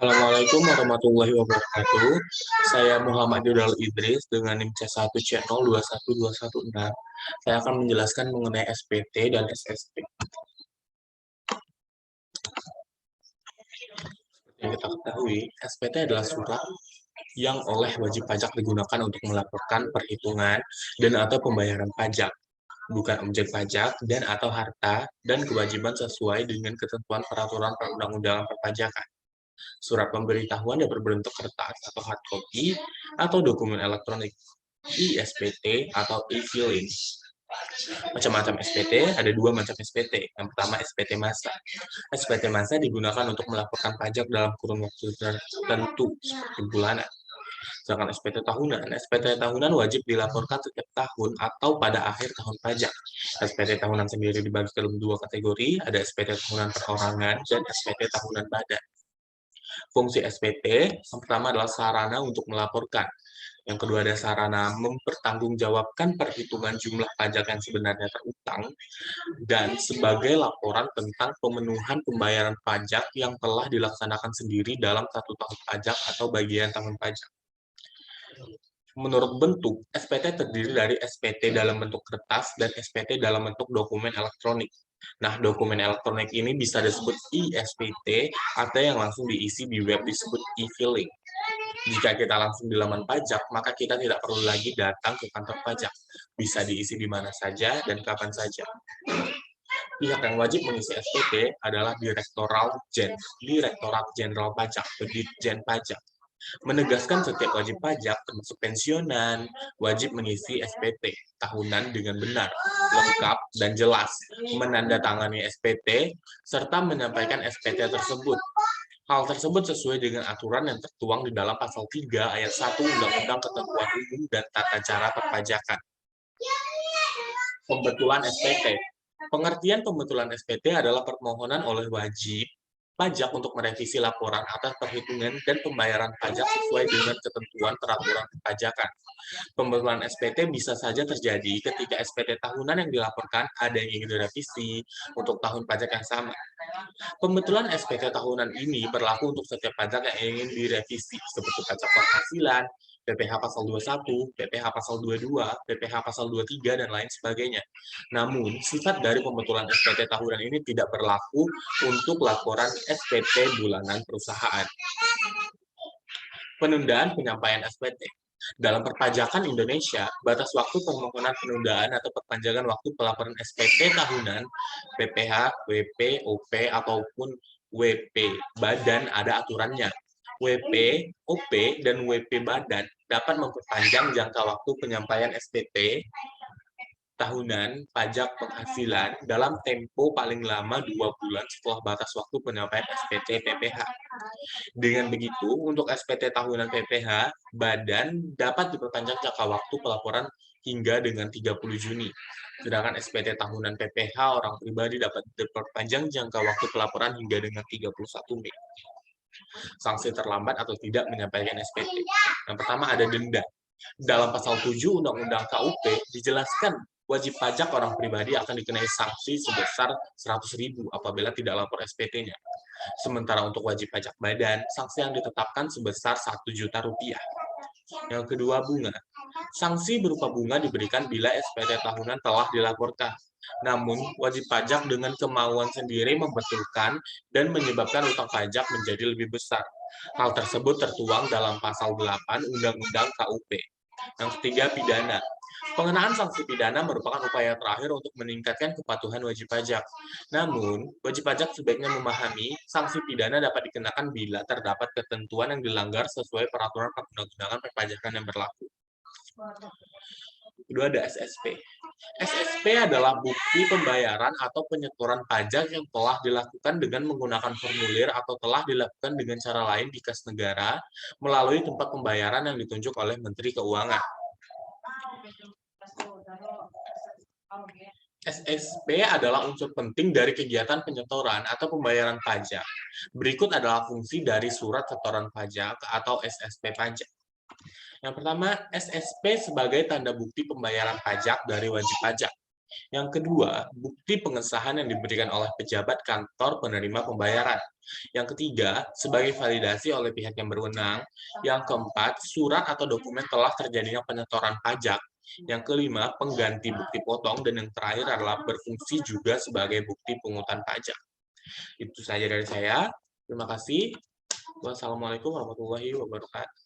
Assalamualaikum warahmatullahi wabarakatuh. Saya Muhammad Yudal Idris dengan NIM C1C021216. Saya akan menjelaskan mengenai SPT dan SSP. Seperti yang kita ketahui, SPT adalah surat yang oleh wajib pajak digunakan untuk melaporkan perhitungan dan atau pembayaran pajak, bukan objek pajak dan atau harta dan kewajiban sesuai dengan ketentuan peraturan perundang-undangan perpajakan. Surat pemberitahuan dapat berbentuk kertas atau hard copy atau dokumen elektronik, e-SPT atau e-filing. Macam-macam SPT, ada dua macam SPT. Yang pertama SPT masa. SPT masa digunakan untuk melaporkan pajak dalam kurun waktu tertentu seperti bulanan. Sedangkan SPT tahunan wajib dilaporkan setiap tahun atau pada akhir tahun pajak. SPT tahunan sendiri dibagi dalam dua kategori, ada SPT tahunan perorangan dan SPT tahunan badan. Fungsi SPT, yang pertama adalah sarana untuk melaporkan. Yang kedua ada sarana mempertanggungjawabkan perhitungan jumlah pajak yang sebenarnya terutang, dan sebagai laporan tentang pemenuhan pembayaran pajak yang telah dilaksanakan sendiri dalam satu tahun pajak atau bagian tahun pajak. Menurut bentuk, SPT terdiri dari SPT dalam bentuk kertas dan SPT dalam bentuk dokumen elektronik. Nah, dokumen elektronik ini bisa disebut e-SPT atau yang langsung diisi di web disebut e-filing. Jika kita langsung di laman pajak, maka kita tidak perlu lagi datang ke kantor pajak. Bisa diisi di mana saja dan kapan saja. Pihak yang wajib mengisi SPT adalah Direktorat Jenderal Pajak, Ditjen Pajak. Menegaskan setiap wajib pajak, termasuk pensiunan, wajib mengisi SPT tahunan dengan benar, lengkap, dan jelas, menandatangani SPT, serta menyampaikan SPT tersebut. Hal tersebut sesuai dengan aturan yang tertuang di dalam Pasal 3 Ayat 1 Undang-Undang Ketentuan Umum dan Tata Cara Perpajakan. Pembetulan SPT. Pengertian pembetulan SPT adalah permohonan oleh wajib pajak untuk merevisi laporan atas perhitungan dan pembayaran pajak sesuai dengan ketentuan peraturan perpajakan. Pembetulan SPT bisa saja terjadi ketika SPT tahunan yang dilaporkan ada yang ingin direvisi untuk tahun pajak yang sama. Pembetulan SPT tahunan ini berlaku untuk setiap pajak yang ingin direvisi, seperti pajak penghasilan, PPh pasal 21, PPh pasal 22, PPh pasal 23, dan lain sebagainya. Namun, sifat dari pembetulan SPT tahunan ini tidak berlaku untuk laporan SPT bulanan perusahaan. Penundaan penyampaian SPT. Dalam perpajakan Indonesia, batas waktu permohonan penundaan atau perpanjangan waktu pelaporan SPT tahunan, PPh, WP, OP, ataupun WP Badan ada aturannya. WP, OP, dan WP Badan dapat memperpanjang jangka waktu penyampaian SPT tahunan pajak penghasilan dalam tempo paling lama 2 bulan setelah batas waktu penyampaian SPT PPh. Dengan begitu, untuk SPT tahunan PPh, Badan dapat diperpanjang jangka waktu pelaporan hingga dengan 30 Juni. Sedangkan SPT tahunan PPh orang pribadi dapat diperpanjang jangka waktu pelaporan hingga dengan 31 Mei. Sanksi terlambat atau tidak menyampaikan SPT. Yang pertama ada denda. Dalam pasal 7 Undang-Undang KUP dijelaskan wajib pajak orang pribadi akan dikenai sanksi sebesar 100.000 apabila tidak lapor SPT-nya. Sementara untuk wajib pajak badan, sanksi yang ditetapkan sebesar Rp1.000.000. Yang kedua, bunga. Sanksi berupa bunga diberikan bila SPT tahunan telah dilaporkan. Namun, wajib pajak dengan kemauan sendiri membetulkan dan menyebabkan utang pajak menjadi lebih besar. Hal tersebut tertuang dalam Pasal 8 Undang-Undang KUP. Yang ketiga, pidana. Pengenaan sanksi pidana merupakan upaya terakhir untuk meningkatkan kepatuhan wajib pajak. Namun, wajib pajak sebaiknya memahami sanksi pidana dapat dikenakan bila terdapat ketentuan yang dilanggar sesuai peraturan perundang-undangan perpajakan yang berlaku. Kedua ada SSP. SSP adalah bukti pembayaran atau penyetoran pajak yang telah dilakukan dengan menggunakan formulir atau telah dilakukan dengan cara lain di kas negara melalui tempat pembayaran yang ditunjuk oleh Menteri Keuangan. SSP adalah unsur penting dari kegiatan penyetoran atau pembayaran pajak. Berikut adalah fungsi dari surat setoran pajak atau SSP pajak. Yang pertama, SSP sebagai tanda bukti pembayaran pajak dari wajib pajak. Yang kedua, bukti pengesahan yang diberikan oleh pejabat kantor penerima pembayaran. Yang ketiga, sebagai validasi oleh pihak yang berwenang. Yang keempat, surat atau dokumen telah terjadinya penyetoran pajak. Yang kelima, pengganti bukti potong. Dan yang terakhir adalah berfungsi juga sebagai bukti pungutan pajak. Itu saja dari saya. Terima kasih. Wassalamualaikum warahmatullahi wabarakatuh.